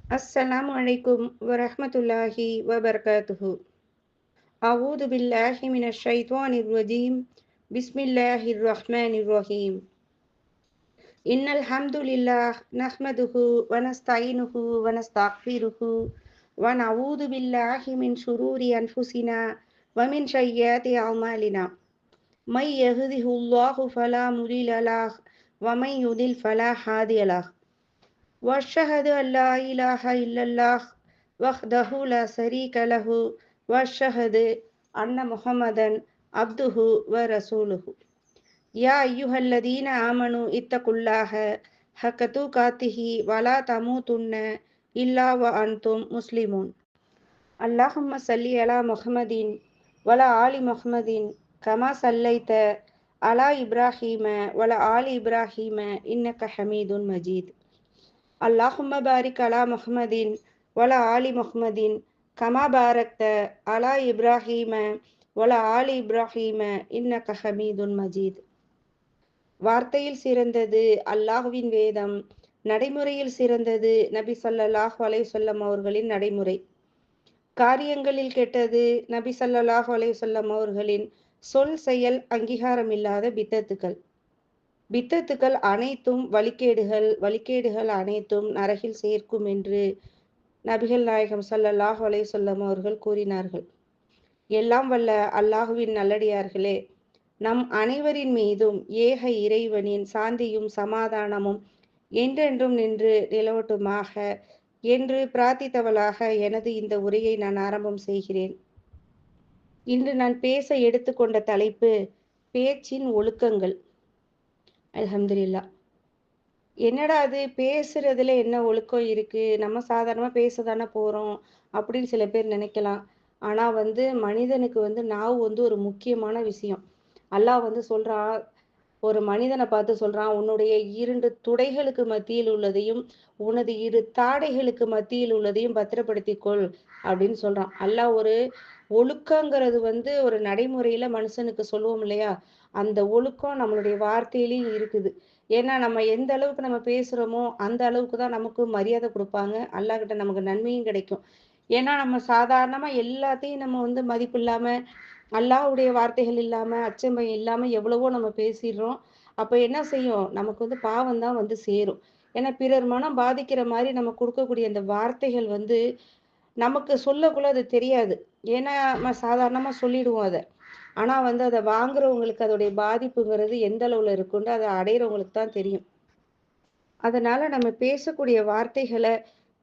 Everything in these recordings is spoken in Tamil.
Assalamu alaikum wa rahmatullahi wa barakatuhu. A'udhu billahi minash shaitanir rajim. Bismillahir rahmanir rahim. Innal hamdulillah nahmaduhu wa nasta'inuhu wa nastaghfiruhu wa na'udhu billahi min shururi anfusina wa min sayyiati a'malina. May yahdihillahu fala mudilla lahu wa may yudlil fala hadiya lahu. وأشهد أن لا إله إلا الله وحده لا شريك له وأشهد أن محمدا عبده ورسوله يا أيها الذين آمنوا اتقوا الله حق تقاته ولا تموتن إلا وأنتم مسلمون اللهم صل على محمد وعلى آل محمد كما صليت على إبراهيم وعلى آل إبراهيم إنك حميد مجيد اللهم بارك على محمد وعلى آل محمد كما باركت على إبراهيم وعلى آل إبراهيم إنك حميد مجيد. வார்த்தையில் சிறந்தது அல்லாஹ்வின் வேதம், நடைமுறையில் சிறந்தது நபி ஸல்லல்லாஹு அலைஹி வஸல்லம் அவர்களின் நடைமுறை. காரியங்களில் கெட்டது நபி ஸல்லல்லாஹு அலைஹி வஸல்லம் அவர்களின் சொல் செயல் அங்கீகாரமில்லாத பித்தத்துக்கள். பித்தத்துக்கள் அனைத்தும் வழிகேடுகள் அனைத்தும் நரகில் சேர்க்கும் என்று நபிகள் நாயகம் ஸல்லல்லாஹு அலைஹி வஸல்லம் அவர்கள் கூறினார்கள். எல்லாம் வல்ல அல்லாஹுவின் நல்லடியார்களே, நம் அனைவரின் மீதும் ஏக இறைவனின் சாந்தியும் சமாதானமும் என்றென்றும் நின்று நிலவட்டுமாக என்று பிரார்த்தித்தவளாக எனது இந்த உரையை நான் ஆரம்பம் செய்கிறேன். இன்று நான் பேச எடுத்துக்கொண்ட தலைப்பு பேச்சின் ஒழுக்கங்கள். அல்ஹம்துலில்லா. என்னடா அது பேசுறதுல என்ன ஒழுக்கம் இருக்கு, நம்ம சாதாரணமா பேசதானே போறோம் அப்படின்னு சில பேர் நினைக்கலாம். ஆனா மனிதனுக்கு நாவு ஒரு முக்கியமான விஷயம். அல்லாஹ் சொல்றான், ஒரு மனிதனை பார்த்து சொல்றான், உன்னுடைய 2 துடைகளுக்கு மத்தியில் உள்ளதையும் உனது 2 தாடைகளுக்கு மத்தியில் உள்ளதையும் பத்திரப்படுத்திக்கொள் அப்படின்னு சொல்றான். அல்லாஹ் ஒரு ஒழுக்கங்கிறது ஒரு நடைமுறையில மனுஷனுக்கு சொல்லுவோம் இல்லையா, அந்த ஒழுக்கம் நம்மளுடைய வார்த்தையிலையும் இருக்குது. ஏன்னா நம்ம எந்த அளவுக்கு நம்ம பேசுறோமோ அந்த அளவுக்கு தான் நமக்கு மரியாதை கொடுப்பாங்க, அல்லாஹ் கிட்ட நமக்கு நன்மையும் கிடைக்கும். ஏன்னா நம்ம சாதாரணமா எல்லாத்தையும் நம்ம மதிப்பு இல்லாம, அல்லாஹ்வுடைய வார்த்தைகள் இல்லாம, அச்சம்பயம் இல்லாம எவ்வளவோ நம்ம பேசிடுறோம். அப்ப என்ன செய்யும், நமக்கு பாவம் தான் சேரும். ஏன்னா பிறர் மனம் பாதிக்கிற மாதிரி நம்ம கொடுக்கக்கூடிய அந்த வார்த்தைகள் நமக்கு சொல்லக்குள்ள அது தெரியாது. ஏன்னா நம்ம சாதாரணமா சொல்லிடுவோம் அத. ஆனா அத வாங்குறவங்களுக்கு அதோடைய பாதிப்புங்கிறது எந்த அளவுல இருக்குன்னு அதை அடையிறவங்களுக்கு தான் தெரியும். அதனால நம்ம பேசக்கூடிய வார்த்தைகளை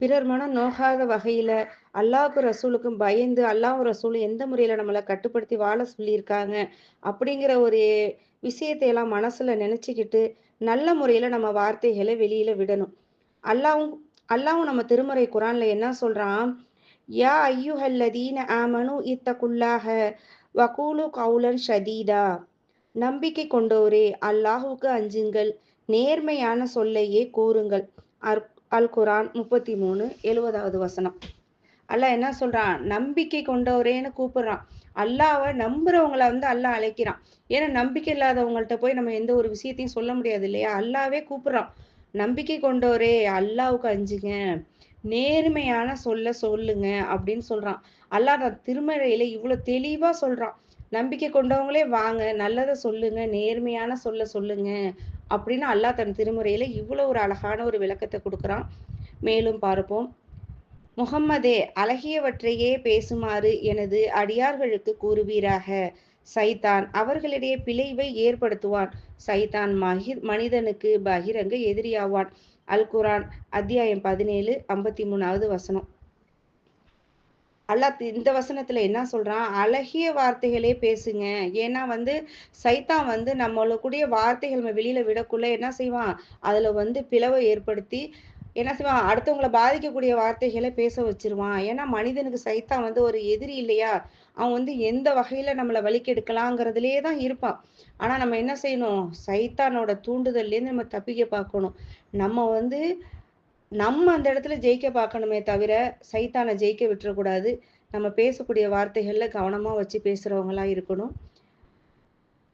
பிறர் மனம் நோகாத வகையில அல்லாஹ்வுக்கும் ரசூலுக்கும் பயந்து அல்லாஹ்வும் ரசூலும் எந்த முறையில நம்மளை கட்டுப்படுத்தி வாழ சொல்லியிருக்காங்க அப்படிங்கிற ஒரு விஷயத்தை எல்லாம் மனசுல நினைச்சுக்கிட்டு நல்ல முறையில நம்ம வார்த்தைகளை வெளியில விடணும். அல்லாஹ்வும் அல்லாஹ்வும் நம்ம திருமறை குரான்ல என்ன சொல்றான், யா ஐயுஹல்லதீன ஆமனு இத்தகுல்லாஹ வகூலு கவுலன் ஷதீதா. நம்பிக்கை கொண்டோரே, அல்லாஹுவுக்கு அஞ்சுங்கள், நேர்மையான சொல்லையே கூறுங்கள். அல் குரான் 33 70வது வசனம். அல்லாஹ் என்ன சொல்றான், நம்பிக்கை கொண்டவரேன்னு கூப்பிடுறான். அல்லாஹ்வை நம்புறவங்களை அல்லாஹ் அழைக்கிறான். ஏன்னா நம்பிக்கை இல்லாதவங்கள்ட்ட போய் நம்ம எந்த ஒரு விஷயத்தையும் சொல்ல முடியாது இல்லையா, அல்லாஹ்வே கூப்பிடுறான். நம்பிக்கை கொண்டவரே, அல்லாஹ்வுக்கு அஞ்சுங்க, நேர்மையான சொல்லுங்க அப்படின்னு சொல்றான். அல்லாஹ் திருமறையில இவ்வளவு தெளிவா சொல்றான். நம்பிக்கை கொண்டவங்களே வாங்க, நல்லதை சொல்லுங்க, நேர்மையான சொல்லுங்க அப்படின்னு அல்லாஹ் தன் திருமுறையில இவ்வளவு ஒரு அழகான ஒரு விளக்கத்தை கொடுக்குறான். மேலும் பார்ப்போம். முகம்மதே, அழகியவற்றையே பேசுமாறு எனது அடியார்களுக்கு கூறுவீராக. சைத்தான் அவர்களிடையே பிளவை ஏற்படுத்துவான். சைத்தான் மனிதனுக்கு பகிரங்க எதிரியாவான். அல் குரான் அத்தியாயம் 17 53வது வசனம். அல்லாஹ் இந்த வசனத்துல என்ன சொல்றான், அழகிய வார்த்தைகளே பேசுங்க. ஏன்னா சைத்தான் நம்மளுடைய வார்த்தைகள் நம்ம வெளியில விடக்குள்ள என்ன செய்வான், அதுல பிளவை ஏற்படுத்தி என்ன செய்வான், அடுத்தவங்களை பாதிக்கக்கூடிய வார்த்தைகளை பேச வச்சிருவான். ஏன்னா மனிதனுக்கு சைத்தான் ஒரு எதிரி இல்லையா, அவன் எந்த வகையில நம்மளை வலிக்கெடுக்கலாங்கிறதுலயே தான் இருப்பான். ஆனா நம்ம என்ன செய்யணும், சைத்தானோட தூண்டுதல்ல இருந்து நம்ம தப்பிக்க பார்க்கணும். நம்ம நம்ம அந்த இடத்துல ஜெயிக்க பார்க்கணுமே தவிர சைத்தானை ஜெயிக்க விட்டுறக்கூடாது. நம்ம பேசக்கூடிய வார்த்தைகள்ல கவனமா வச்சு பேசுறவங்களா இருக்கணும்.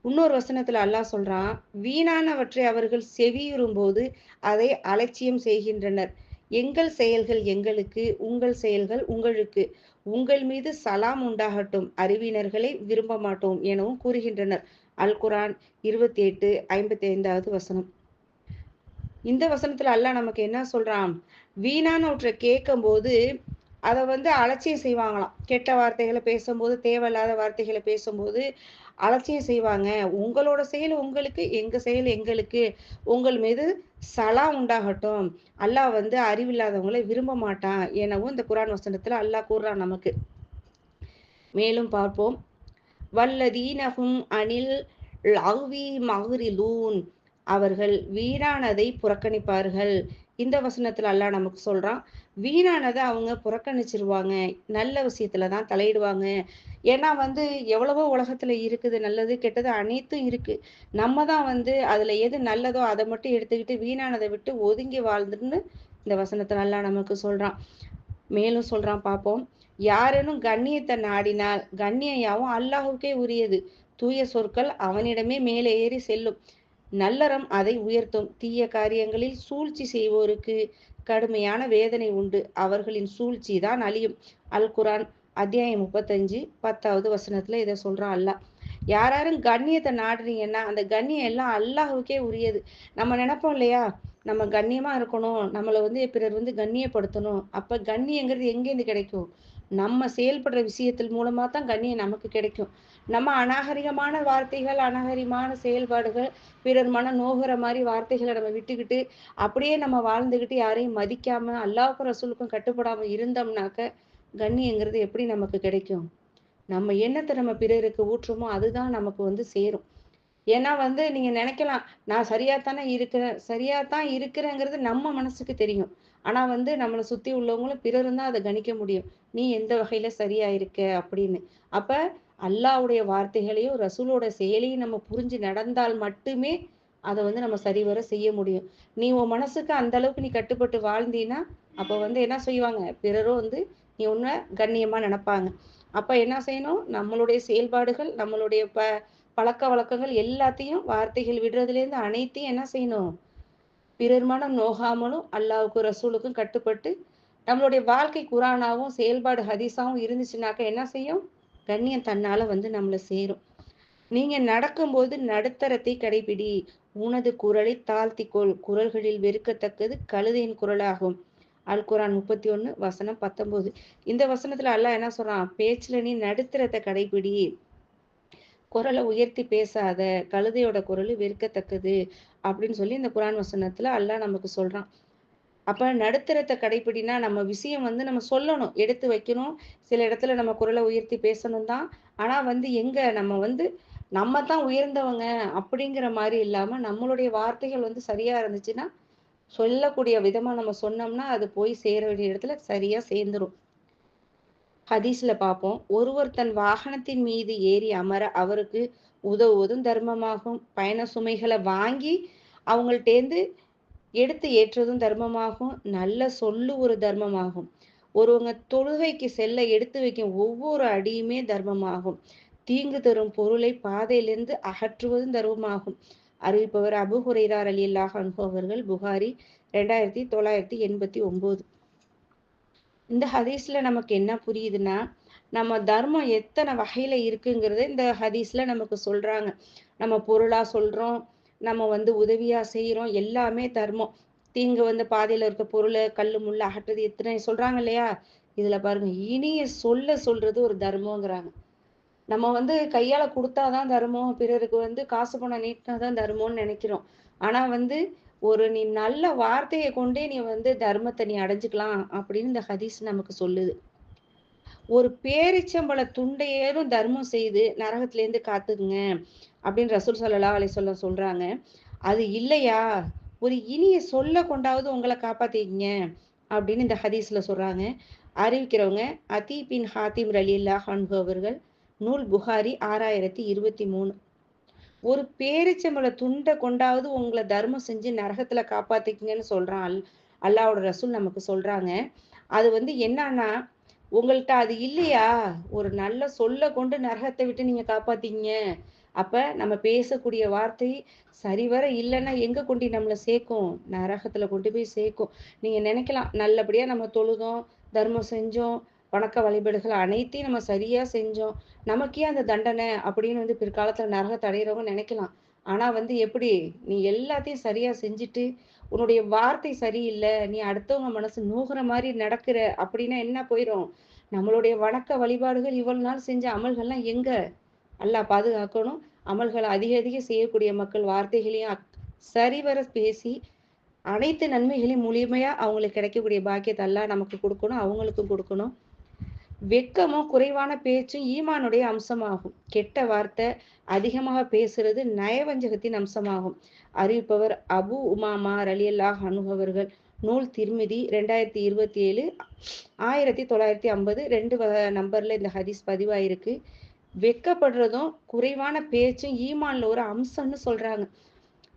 இன்னொரு வசனத்துல அல்லாஹ் சொல்றான், வீணானவற்றை அவர்கள் செவியுறும் போது அதை அலட்சியம் செய்கின்றனர். எங்கள் செயல்கள் எங்களுக்கு, உங்கள் செயல்கள் உங்களுக்கு, உங்கள் மீது சலாம் உண்டாகட்டும், அறிவினர்களை விரும்ப மாட்டோம் எனவும் கூறுகின்றனர். அல் குரான் 28:55 வசனம். இந்த வசனத்துல அல்லாஹ் நமக்கு என்ன சொல்றான்? வீணான ஒன்றை கேட்கும் போது அதை அலட்சியம் செய்வாங்களாம். கெட்ட வார்த்தைகளை பேசும்போது, தேவையில்லாத வார்த்தைகளை பேசும்போது அலட்சியம் செய்வாங்க. உங்களோட செயல் உங்களுக்கு, எங்க செயல் எங்களுக்கு, உங்கள் மீது சலாம் உண்டாகட்டும். அல்லாஹ் அறிவில்லாதவங்களை விரும்ப மாட்டான் எனவும் இந்த குரான் வசனத்துல அல்லாஹ் கூறுறான் நமக்கு. மேலும் பார்ப்போம். வல்லதீனஹும் அனில் லஹ்வி மஹ்ரிலூன், அவர்கள் வீணானதை புறக்கணிப்பார்கள். இந்த வசனத்துல அல்லாஹ் நமக்கு சொல்றான், வீணானதை அவங்க புறக்கணிச்சிருவாங்க, நல்ல விஷயத்துல தான் தலையிடுவாங்க. ஏன்னா எவ்வளவோ உலகத்துல இருக்குது, நல்லது கெட்டது அனைத்தும் இருக்கு. நம்ம தான் அதுல எது நல்லதோ அதை மட்டும் எடுத்துக்கிட்டு வீணானதை விட்டு ஒதுங்கி வாழ்ந்துன்னு இந்த வசனத்துல அல்லாஹ் நமக்கு சொல்றான். மேலும் சொல்றான் பார்ப்போம். யாரேனும் கண்ணியத்தை நாடினால் கண்ணியம் யாவும் அல்லாஹுக்கே உரியது. தூய சொற்கள் அவனிடமே மேலே ஏறி செல்லும். நல்லறம் அதை உயர்த்தும். தீய காரியங்களில் சூழ்ச்சி செய்வோருக்கு கடுமையான வேதனை உண்டு. அவர்களின் சூழ்ச்சி தான் அழியும். அல் குரான் அத்தியாயம் 35:10 வசனத்துல இதை சொல்றான் அல்லாஹ். யாரும் கண்ணியத்தை நாடுறீங்கன்னா அந்த கண்ணியம் எல்லாம் அல்லாஹுக்கே உரியது. நம்ம நினைப்போம் இல்லையா, நம்ம கண்ணியமா இருக்கணும், நம்மளை பிறர் கண்ணியப்படுத்தணும். அப்ப கண்ணியங்கிறது எங்கேருந்து கிடைக்கும்? நம்ம செயல்படுற விஷயத்தின் மூலமா தான் கண்ணியம் நமக்கு கிடைக்கும். நம்ம அநாகரிகமான வார்த்தைகள், அநாகரிகமான செயல்பாடுகள், பிறர் மன நோகிற மாதிரி வார்த்தைகளை நம்ம விட்டுக்கிட்டு அப்படியே நம்ம வாழ்ந்துக்கிட்டு யாரையும் மதிக்காம அல்லாஹ்வுக்கும் ரசூலுக்கும் கட்டுப்படாம இருந்தோம்னாக்க கண்ணியங்கிறது எப்படி நமக்கு கிடைக்கும்? நம்ம எண்ணத்தை நம்ம பிறருக்கு ஊற்றுமோ அதுதான் நமக்கு சேரும். ஏன்னா நீங்க நினைக்கலாம், நான் சரியாத்தான் இருக்கிறேங்கிறது நம்ம மனசுக்கு தெரியும். ஆனா நம்மளை சுத்தி உள்ளவங்களும் பிறரும் தான் அதை கணிக்க முடியும். நீ எந்த வகையில சரியா இருக்க அப்படின்னு. அப்ப அல்லாஹ்வுடைய வார்த்தைகளையும் ரசூலோட செயலையும் நம்ம புரிஞ்சு நடந்தால் மட்டுமே அதை நம்ம சரிவர செய்ய முடியும். நீ உன் மனசுக்கு அந்த அளவுக்கு நீ கட்டுப்பட்டு வாழ்ந்தீன்னா அப்ப என்ன செய்வாங்க, பிறரும் நீ உன்னை கண்ணியமா நினைப்பாங்க. அப்ப என்ன செய்யணும், நம்மளுடைய செயல்பாடுகள், நம்மளுடைய பழக்க வழக்கங்கள் எல்லாத்தையும், வார்த்தைகள் விடுறதுலேருந்து அனைத்தையும் என்ன செய்யணும், பிறர் மனம் நோகாமலும் அல்லாஹ்வுக்கும் ரசூலுக்கும் கட்டுப்பட்டு நம்மளுடைய வாழ்க்கை குரானாவும் செயல்பாடு ஹதீஸாவும் இருந்துச்சுனாக்க என்ன செய்யும், கண்ணியம் தன்னால நம்மளை சேரும். நீங்க நடக்கும்போது நடுத்தரத்தை கடைபிடி, உனது குரலை தாழ்த்திக்கொள், குரல்களில் வெறுக்கத்தக்கது கழுதையின் குரலாகும். அல் குரான் 31 வசனம் 19. இந்த வசனத்துல அல்லாஹ் என்ன சொல்றான், பேச்சுல நீ நடுத்தரத்தை கடைபிடி, குரலை உயர்த்தி பேசாத, கழுதையோட குரல் வெறுக்கத்தக்கது அப்படின்னு சொல்லி இந்த குரான் வசனத்துல அல்லாஹ் நமக்கு சொல்றான். அப்ப நடுத்தரத்தை கடைபிடினா நம்ம விஷயம் நம்ம சொல்லணும், எடுத்து வைக்கணும். சில இடத்துல நம்ம குரலை உயர்த்தி பேசணும் தான். ஆனா எங்க நம்ம தான் உயர்ந்தவங்க அப்படிங்கிற மாதிரி இல்லாம நம்மளுடைய வார்த்தைகள் சரியா இருந்துச்சுன்னா, சொல்லக்கூடிய விதமா நம்ம சொன்னோம்னா அது போய் சேர வேண்டிய இடத்துல சரியா சேர்ந்துரும். ஹதீஸ்ல பார்ப்போம். ஒருவர் தன் வாகனத்தின் மீது ஏறி அமர அவருக்கு உதவுவதும் தர்மமாகும். பயண சுமைகளை வாங்கி அவங்கள்ட்டேந்து எடுத்து ஏற்றதும் தர்மமாகும். நல்ல சொல்லு ஒரு தர்மமாகும். ஒருவங்க தொழுகைக்கு செல்ல எடுத்து வைக்கும் ஒவ்வொரு அடியுமே தர்மமாகும். தீங்கு தரும் பொருளை பாதையிலிருந்து அகற்றுவதும் தர்மமாகும். அறிவிப்பவர் அபூ ஹுரைரா ரலியல்லாஹு அன்ஹு அவர்கள். புகாரி 2989. இந்த ஹதீஸ்ல நமக்கு என்ன புரியுதுன்னா, நம்ம தர்மம் எத்தனை வகையில இருக்குங்கிறத இந்த ஹதீஸ்ல நமக்கு சொல்றாங்க. நம்ம பொருளா சொல்றோம், நம்ம உதவியா செய்யறோம், எல்லாமே தர்மம். தீங்கு பாதையில இருக்க பொருளை கல்லு முள்ளு அகற்றுறது எத்தனை சொல்றாங்க இல்லையா? இதுல பாருங்க, இனிய சொல்றது ஒரு தர்மங்கிறாங்க. நம்ம கையால கொடுத்தாதான் தர்மம், பிறருக்கு காசு பணம் நீட்டினாதான் தர்மம்னு நினைக்கிறோம். ஆனா ஒரு நீ நல்ல வார்த்தையை கொண்டே நீ தர்மத்தை நீ அடைஞ்சுக்கலாம் அப்படின்னு இந்த ஹதீஸ் நமக்கு சொல்லுது. ஒரு பேரிச்சம்பழ துண்டையேறும் தர்மம் செய்து நரகத்திலேருந்து காத்துக்குங்க அப்படின்னு ரசூல் ஸல்லல்லாஹு அலைஹி வஸல்லம் சொல்றாங்க. அது இல்லையா, ஒரு இனிய சொல்ல கொண்டாவது உங்களை காப்பாத்திக்கங்க அப்படின்னு இந்த ஹதீஸ்ல சொல்றாங்க. அறிவிக்கிறவங்க அதி பின் ஹாத்திம் ரலியல்லாஹு அன்ஹு அவர்கள். நூல் புகாரி 6023. ஒரு பேரிச்சம்பழ துண்டை கொண்டாவது உங்களை தர்மம் செஞ்சு நரகத்துல காப்பாத்திக்கங்கன்னு சொல்றான் அல்லாஹ்வோட ரசூல் நமக்கு சொல்றாங்க. அது என்னன்னா, உங்கள்கிட்ட அது இல்லையா, ஒரு நல்ல சொல்ல கொண்டு நரகத்தை விட்டு நீங்க காப்பாத்திக்கங்க அப்ப நம்ம பேசக்கூடிய வார்த்தை சரிவர இல்லைன்னா எங்க கொண்டு நம்மளை சேர்க்கும்? நரகத்துல கொண்டு போய் சேர்க்கும். நீங்க நினைக்கலாம், நல்லபடியா நம்ம தொழுதோம், தர்மம் செஞ்சோம், வணக்க வழிபாடுகள் அனைத்தையும் நம்ம சரியா செஞ்சோம், நமக்கே அந்த தண்டனை அப்படின்னு பிற்காலத்துல நரகத்தை அடையிறவங்க நினைக்கலாம். ஆனா எப்படி, நீ எல்லாத்தையும் சரியா செஞ்சுட்டு உன்னுடைய வார்த்தை சரியில்லை, நீ அடுத்தவங்க மனசு நோகுற மாதிரி நடக்கிற அப்படின்னா என்ன போயிரும்? நம்மளுடைய வணக்க வழிபாடுகள் இவ்வளவு நாள் செஞ்ச அமல்கள்லாம் எங்க? அல்லாஹ் பாதுகாக்கணும். அமல்களை அதிக அதிகம் செய்யக்கூடிய மக்கள் வார்த்தைகளையும் சரிவர பேசி அனைத்து நன்மைகளையும் முழுமையா அவங்களுக்கு கிடைக்கக்கூடிய பாக்கியத்தை அல்லாஹ் நமக்கு கொடுக்கணும், அவங்களுக்கும் கொடுக்கணும். வெட்கமும் குறைவான பேச்சும் ஈமானுடைய அம்சமாகும். கெட்ட வார்த்தை அதிகமாக பேசுறது நயவஞ்சகத்தின் அம்சமாகும். அறிவிப்பவர் அபு உமாமா ரலியல்லாஹு அன்ஹு அவர்கள். நூல் திர்மிதி 2027 1950 2 நம்பர்ல இந்த ஹதீஸ் பதிவாயிருக்கு. வெட்கப்படுறதும் குறைவான பேச்சும் ஈமான்ல ஒரு அம்சம்னு சொல்றாங்க.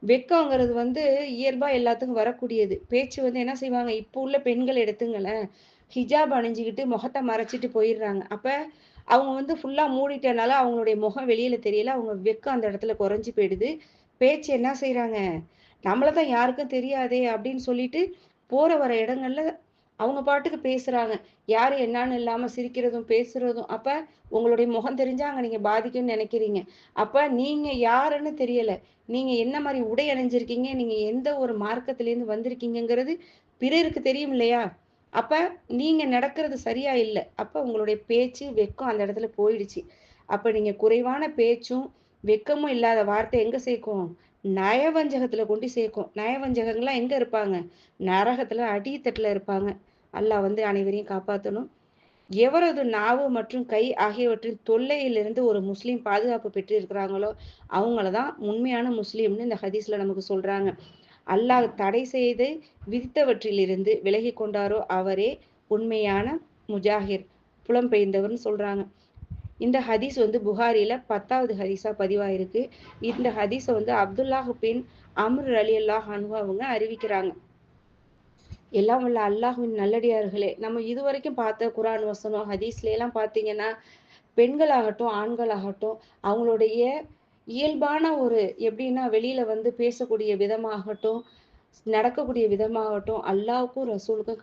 வெட்கங்கிறது இயல்பா எல்லாத்துக்கும் வரக்கூடியது. பேச்சு என்ன செய்வாங்க, இப்போ உள்ள பெண்கள் எடுத்துங்களேன், ஹிஜாப் அணிஞ்சுக்கிட்டு முகத்தை மறைச்சிட்டு போயிடுறாங்க. அப்ப அவங்க ஃபுல்லா மூடிட்டனால அவங்களுடைய முகம் வெளியில தெரியல. அவங்க வெட்கம் அந்த இடத்துல குறைஞ்சு போயிடுது. பேச்சு என்ன செய்யறாங்க, நம்மளதான் யாருக்கும் தெரியாதே அப்படின்னு சொல்லிட்டு போற வர இடங்கள்ல அவங்க பாட்டுக்கு பேசுறாங்க. யாரு என்னன்னு இல்லாம சிரிக்கிறதும் பேசுறதும். அப்ப உங்களுடைய முகம் தெரிஞ்சா அங்க நீங்க பாதிக்கும்னு நினைக்கிறீங்க. அப்ப நீங்க யாருன்னு தெரியல. நீங்க என்ன மாதிரி உடை அணிஞ்சிருக்கீங்க, நீங்க எந்த ஒரு மார்க்கத்திலேருந்து வந்திருக்கீங்கங்கிறது பிறருக்கு தெரியும் இல்லையா? அப்ப நீங்க நடக்கிறது சரியா இல்ல. அப்ப உங்களுடைய பேச்சு வெட்கம் அந்த இடத்துல போயிடுச்சு. அப்ப நீங்க குறைவான பேச்சும் வெட்கமும் இல்லாத வார்த்தை எங்க சேர்க்கும்? நயவஞ்சகத்துல கொண்டு சேர்க்கும். நயவஞ்சகங்கள்லாம் எங்க இருப்பாங்க? நரகத்துல அடித்தட்டுல இருப்பாங்க. அல்லாஹ் அனைவரையும் காப்பாத்தணும். எவரது நாவு மற்றும் கை ஆகியவற்றின் தொல்லையிலிருந்து ஒரு முஸ்லீம் பாதுகாப்பு பெற்று இருக்கிறாங்களோ அவங்களதான் உண்மையான முஸ்லீம்னு இந்த ஹதீஸ்ல நமக்கு சொல்றாங்க. அல்லாஹ் தடை செய்து விதித்தவற்றிலிருந்து விலகி கொண்டாரோ அவரே உண்மையான முஜாஹிர், புலம்பெயர்ந்தவர்னு சொல்றாங்க. இந்த ஹதீஸ் புகாரில 10வது ஹதீஸா பதிவாயிருக்கு. இந்த ஹதீஸை அப்துல்லாஹ் பின் அம்ர் ரலியல்லாஹு அன்ஹு அவங்க அறிவிக்கிறாங்க. எல்லாம் வல்ல அல்லாஹ்வின் நல்லடியார்களே, நம்ம இதுவரைக்கும் பார்த்த குர்ஆன் வசனம் ஹதீஸ்ல எல்லாம் பார்த்தீங்கன்னா, பெண்களாகட்டும் ஆண்களாகட்டும் அவங்களுடைய இயல்பான ஒரு எப்படின்னா வெளியில பேசக்கூடிய விதமாகட்டும், நடக்கக்கூடிய விதமாகட்டும் அல்லாஹ்வுக்கும் ரசூலுக்கும்